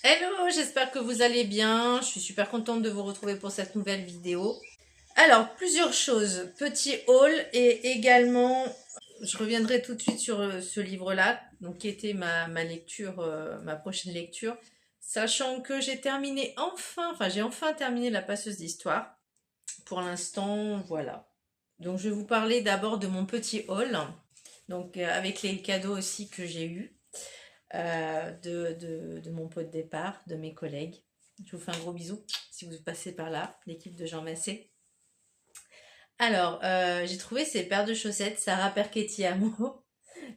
Hello, j'espère que vous allez bien. Je suis super contente de vous retrouver pour cette nouvelle vidéo. Alors, plusieurs choses. Petit haul et également, je reviendrai tout de suite sur ce livre-là, donc qui était ma lecture, ma prochaine lecture, sachant que j'ai enfin terminé La Passeuse d'Histoire. Pour l'instant, voilà. Donc, je vais vous parler d'abord de mon petit haul, donc avec les cadeaux aussi que j'ai eus. De mon pot de départ, de mes collègues. Je vous fais un gros bisou si vous passez par là, l'équipe de Jean Massé. Alors, j'ai trouvé ces paires de chaussettes Sarah Perchetti Amo.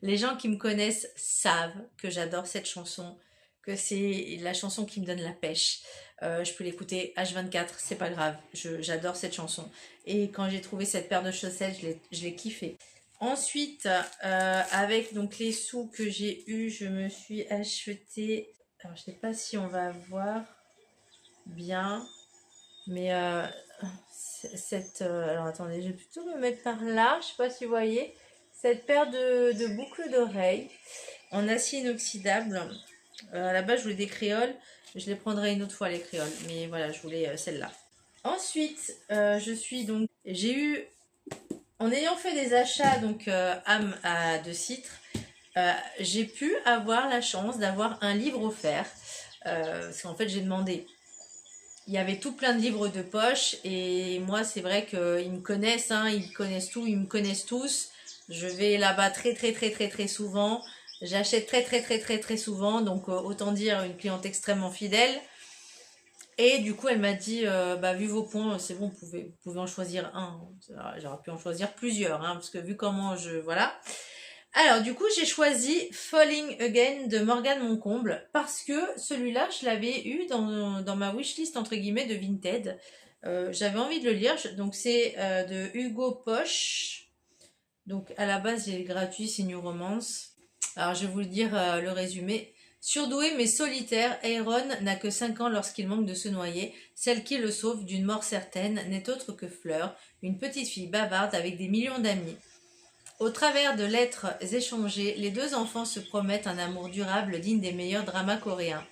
Les gens qui me connaissent savent que j'adore cette chanson, que c'est la chanson qui me donne la pêche. Je peux l'écouter H24, c'est pas grave, j'adore cette chanson. Et quand j'ai trouvé cette paire de chaussettes, je l'ai kiffé. Ensuite, avec donc les sous que j'ai eus, je me suis acheté. Alors, je sais pas si on va voir bien, mais alors attendez, je vais plutôt me mettre par là. Je sais pas si vous voyez cette paire de boucles d'oreilles en acier inoxydable. À la base, je voulais des créoles. Je les prendrai une autre fois les créoles, mais voilà, je voulais celle-là. Ensuite, j'ai eu en ayant fait des achats donc âme à de citre, j'ai pu avoir la chance d'avoir un livre offert. Parce qu'en fait, j'ai demandé. Il y avait tout plein de livres de poche et moi, c'est vrai qu'ils me connaissent, hein, ils connaissent tout, ils me connaissent tous. Je vais là-bas très souvent. J'achète très souvent, donc autant dire une cliente extrêmement fidèle. Et du coup, elle m'a dit, bah, vu vos points, c'est bon, vous pouvez en choisir un. J'aurais pu en choisir plusieurs, hein, parce que vu comment voilà. Alors, du coup, j'ai choisi Falling Again de Morgane Moncomble, parce que celui-là, je l'avais eu dans ma wishlist, entre guillemets, de Vinted. J'avais envie de le lire, donc c'est de Hugo Poche. Donc, à la base, il est gratuit, c'est New Romance. Alors, je vais vous le dire, le résumé. Surdoué mais solitaire, Aaron n'a que 5 ans lorsqu'il manque de se noyer. Celle qui le sauve d'une mort certaine n'est autre que Fleur, une petite fille bavarde avec des millions d'amis. Au travers de lettres échangées, les deux enfants se promettent un amour durable digne des meilleurs dramas coréens.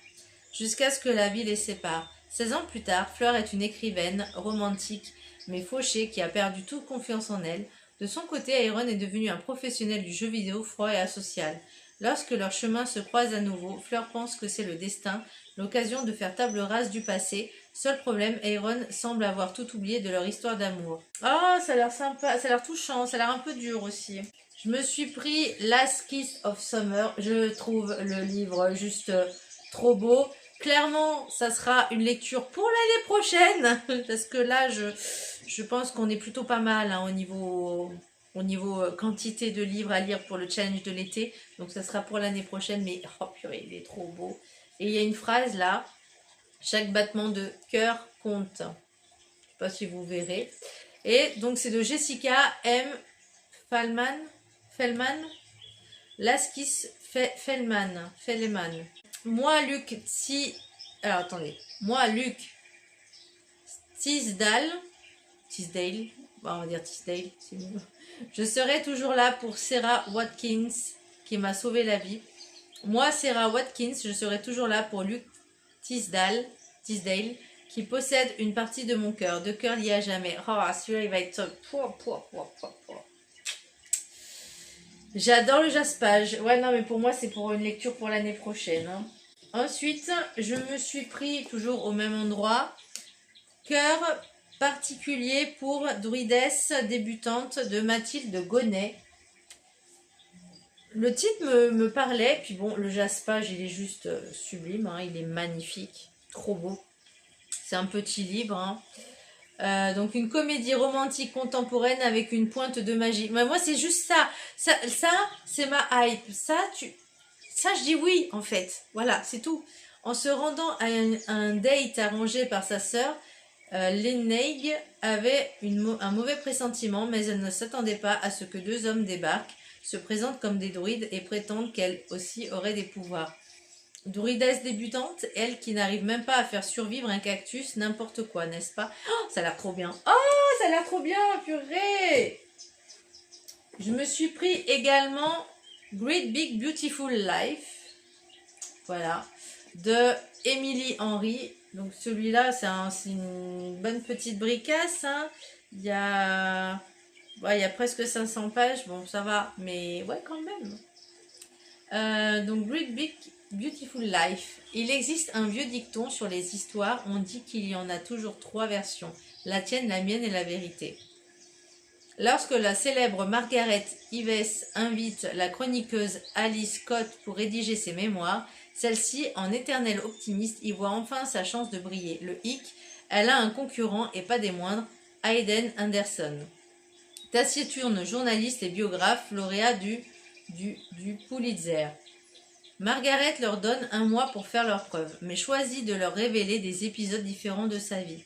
Jusqu'à ce que la vie les sépare. 16 ans plus tard, Fleur est une écrivaine, romantique, mais fauchée, qui a perdu toute confiance en elle. De son côté, Aaron est devenu un professionnel du jeu vidéo froid et asocial. Lorsque leurs chemins se croisent à nouveau, Fleur pense que c'est le destin, l'occasion de faire table rase du passé. Seul problème, Aaron semble avoir tout oublié de leur histoire d'amour. Oh, ça a l'air sympa, ça a l'air touchant, ça a l'air un peu dur aussi. Je me suis pris Last Kiss of Summer. Je trouve le livre juste trop beau. Clairement, ça sera une lecture pour l'année prochaine, parce que là, je pense qu'on est plutôt pas mal, hein, au niveau quantité de livres à lire pour le challenge de l'été. Donc ça sera pour l'année prochaine, mais oh purée, il est trop beau. Et il y a une phrase là, chaque battement de cœur compte. Je ne sais pas si vous verrez. Et donc c'est de Jessica M. Fellman. Laskis Felleman. Moi, Luc, si... Alors, attendez. Moi, Luc Tisdale, on va dire Tisdale, c'est mieux. Je serai toujours là pour Sarah Watkins, qui m'a sauvé la vie. Moi, Sarah Watkins, je serai toujours là pour Luc Tisdale, qui possède une partie de mon cœur, de cœur lié à jamais. Oh, celui-là, il va être... J'adore le jaspage. Ouais, non, mais pour moi, c'est pour une lecture pour l'année prochaine, hein. Ensuite, je me suis pris, toujours au même endroit, Cœur particulier pour druidesse débutante de Mathilde Gonnet. Le titre me parlait, puis bon, le jaspage, il est juste sublime, hein, il est magnifique, trop beau. C'est un petit livre, hein. Donc une comédie romantique contemporaine avec une pointe de magie. Mais moi, c'est juste ça. Ça c'est ma hype. Ça, je dis oui, en fait. Voilà, c'est tout. En se rendant à un date arrangé par sa sœur, Lenneig avait un mauvais pressentiment, mais elle ne s'attendait pas à ce que deux hommes débarquent, se présentent comme des druides et prétendent qu'elle aussi aurait des pouvoirs. Druidesse débutante, elle qui n'arrive même pas à faire survivre un cactus, n'importe quoi, n'est-ce pas? Oh, ça a l'air trop bien. Oh, ça a l'air trop bien, purée! Je me suis pris également Great Big Beautiful Life. Voilà. de Émilie Henry. Donc celui-là, c'est une bonne petite bricasse. Hein. Il y a... Ouais, il y a presque 500 pages. Bon, ça va, mais ouais, quand même. Donc, Great Big Beautiful Life. Il existe un vieux dicton sur les histoires. On dit qu'il y en a toujours 3 versions. La tienne, la mienne et la vérité. Lorsque la célèbre Margaret Ives invite la chroniqueuse Alice Scott pour rédiger ses mémoires, celle-ci, en éternelle optimiste, y voit enfin sa chance de briller. Le hic, elle a un concurrent et pas des moindres, Hayden Anderson. Taciturne journaliste et biographe, lauréat du Pulitzer. Margaret leur donne 1 mois pour faire leurs preuves, mais choisit de leur révéler des épisodes différents de sa vie,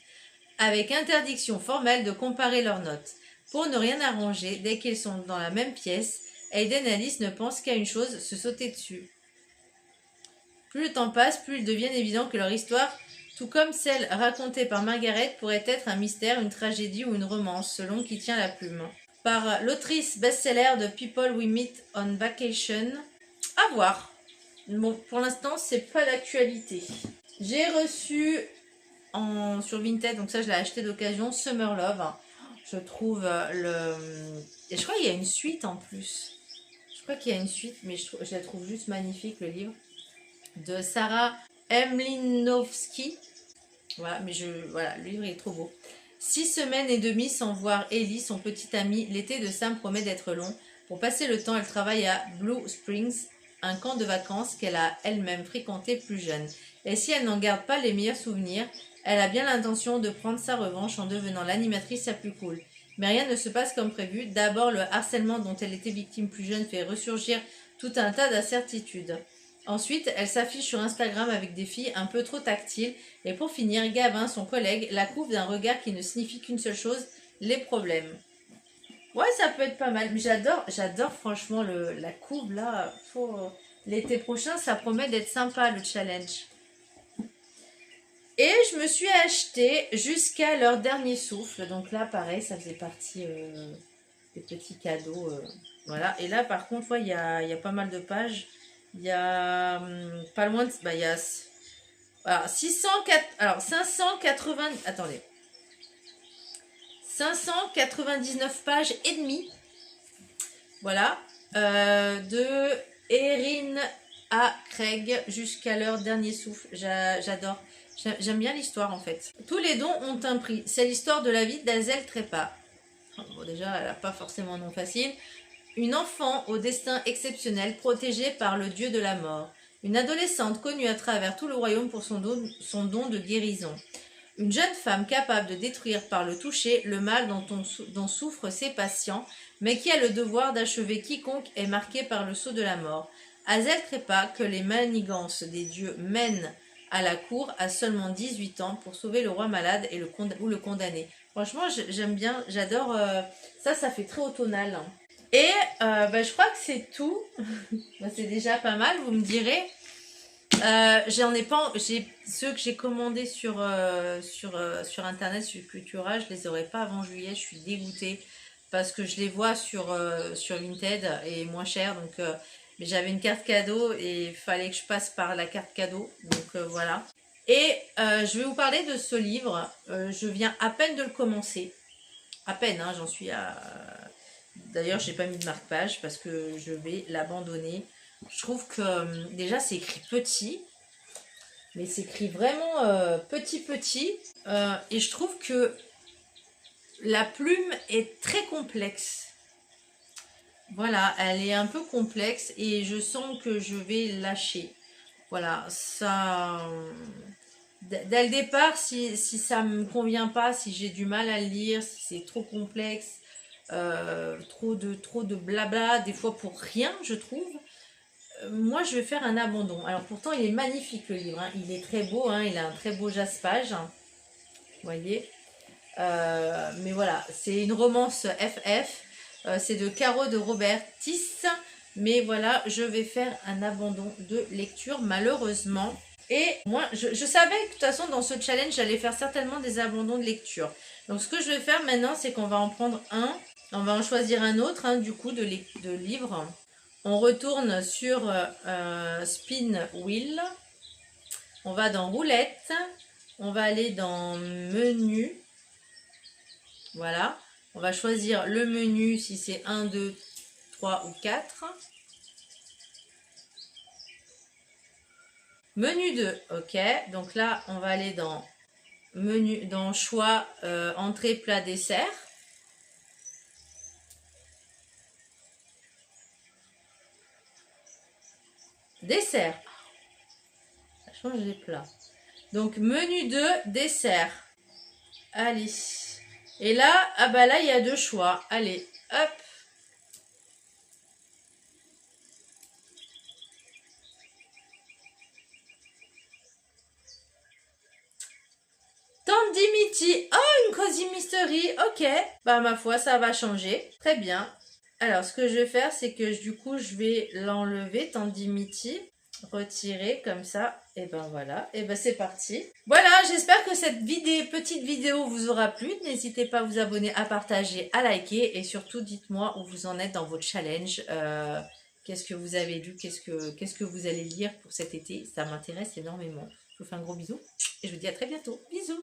avec interdiction formelle de comparer leurs notes. Pour ne rien arranger, dès qu'ils sont dans la même pièce, Hayden et Alice ne pensent qu'à une chose, se sauter dessus. Plus le temps passe, plus il devient évident que leur histoire, tout comme celle racontée par Margaret, pourrait être un mystère, une tragédie ou une romance, selon qui tient la plume. Par l'autrice best-seller de People We Meet on Vacation. À voir. Bon, pour l'instant, c'est pas d'actualité. J'ai reçu sur Vinted, donc ça je l'ai acheté d'occasion, Summer Love. Je trouve et je crois qu'il y a une suite en plus. Je crois qu'il y a une suite, mais je la trouve juste magnifique, le livre. De Sarah Mlinovski. Voilà, mais voilà, le livre est trop beau. 6 semaines et demie sans voir Ellie, son petit ami. L'été de Sam promet d'être long. Pour passer le temps, elle travaille à Blue Springs, un camp de vacances qu'elle a elle-même fréquenté plus jeune. Et si elle n'en garde pas les meilleurs souvenirs, elle a bien l'intention de prendre sa revanche en devenant l'animatrice la plus cool. Mais rien ne se passe comme prévu. D'abord, le harcèlement dont elle était victime plus jeune fait ressurgir tout un tas d'incertitudes. Ensuite, elle s'affiche sur Instagram avec des filles un peu trop tactiles. Et pour finir, Gavin, son collègue, la couvre d'un regard qui ne signifie qu'une seule chose, les problèmes. Ouais, ça peut être pas mal. Mais j'adore franchement la couve là. L'été prochain, ça promet d'être sympa le challenge. Et je me suis acheté jusqu'à leur dernier souffle. Donc là, pareil, ça faisait partie des petits cadeaux. Voilà. Et là, par contre, il y a pas mal de pages. Il y a pas loin de... Bah, il y a... Alors, 580... Attendez. 599 pages et demie. Voilà. De Erin A. Craig jusqu'à leur dernier souffle. J'adore. J'aime bien l'histoire en fait. Tous les dons ont un prix. C'est l'histoire de la vie d'Azel Trépas. Bon, déjà, elle n'a pas forcément un nom facile. Une enfant au destin exceptionnel, protégée par le dieu de la mort. Une adolescente connue à travers tout le royaume pour son don de guérison. Une jeune femme capable de détruire par le toucher le mal dont souffrent ses patients, mais qui a le devoir d'achever quiconque est marqué par le sceau de la mort. Azel Trépas, que les manigances des dieux mènent à la cour, a seulement 18 ans pour sauver le roi malade et ou le condamner. Franchement, j'aime bien, j'adore. Ça fait très automnal. Hein. Et je crois que c'est tout. C'est déjà pas mal, vous me direz. Ceux que j'ai commandés sur internet, sur Cultura, je les aurai pas avant juillet. Je suis dégoûtée parce que je les vois sur Vinted et moins cher. Donc, mais j'avais une carte cadeau et il fallait que je passe par la carte cadeau. Donc voilà. Et je vais vous parler de ce livre. Je viens à peine de le commencer. À peine, hein, j'en suis à... D'ailleurs, j'ai pas mis de marque-page parce que je vais l'abandonner. Je trouve que déjà c'est écrit petit, mais c'est écrit vraiment petit. Et je trouve que la plume est très complexe. Voilà, elle est un peu complexe et je sens que je vais lâcher. Voilà, ça... Dès le départ, si ça me convient pas, si j'ai du mal à le lire, si c'est trop complexe, trop de blabla, des fois pour rien, je trouve, moi je vais faire un abandon. Alors pourtant il est magnifique le livre, hein. Il est très beau, hein. Il a un très beau jaspage, hein. Vous voyez, mais voilà, c'est une romance FF, c'est de Caro de Robertis, mais voilà, je vais faire un abandon de lecture malheureusement. Et moi je savais que de toute façon dans ce challenge j'allais faire certainement des abandons de lecture. Donc ce que je vais faire maintenant, c'est qu'on va en prendre un, on va en choisir un autre, hein, du coup de livre. On retourne sur Spin Wheel. On va dans roulette. On va aller dans menu. Voilà. On va choisir le menu si c'est 1, 2, 3 ou 4. Menu 2, ok. Donc là, on va aller dans menu, dans choix entrée, plat, dessert. Dessert. Ça change les plats. Donc menu 2, dessert. Allez. Et là, ah bah là, il y a 2 choix. Allez, hop. Tandimiti. Oh, une Cozy Mystery. Ok. Bah, ma foi, ça va changer. Très bien. Alors, ce que je vais faire, c'est que du coup, je vais l'enlever. Tandimiti. Retirer comme ça. Et ben voilà. Et ben c'est parti. Voilà, j'espère que cette petite vidéo vous aura plu. N'hésitez pas à vous abonner, à partager, à liker. Et surtout, dites-moi où vous en êtes dans votre challenge. Qu'est-ce que vous avez lu, qu'est-ce que vous allez lire pour cet été. Ça m'intéresse énormément. Je vous fais un gros bisou et je vous dis à très bientôt. Bisous.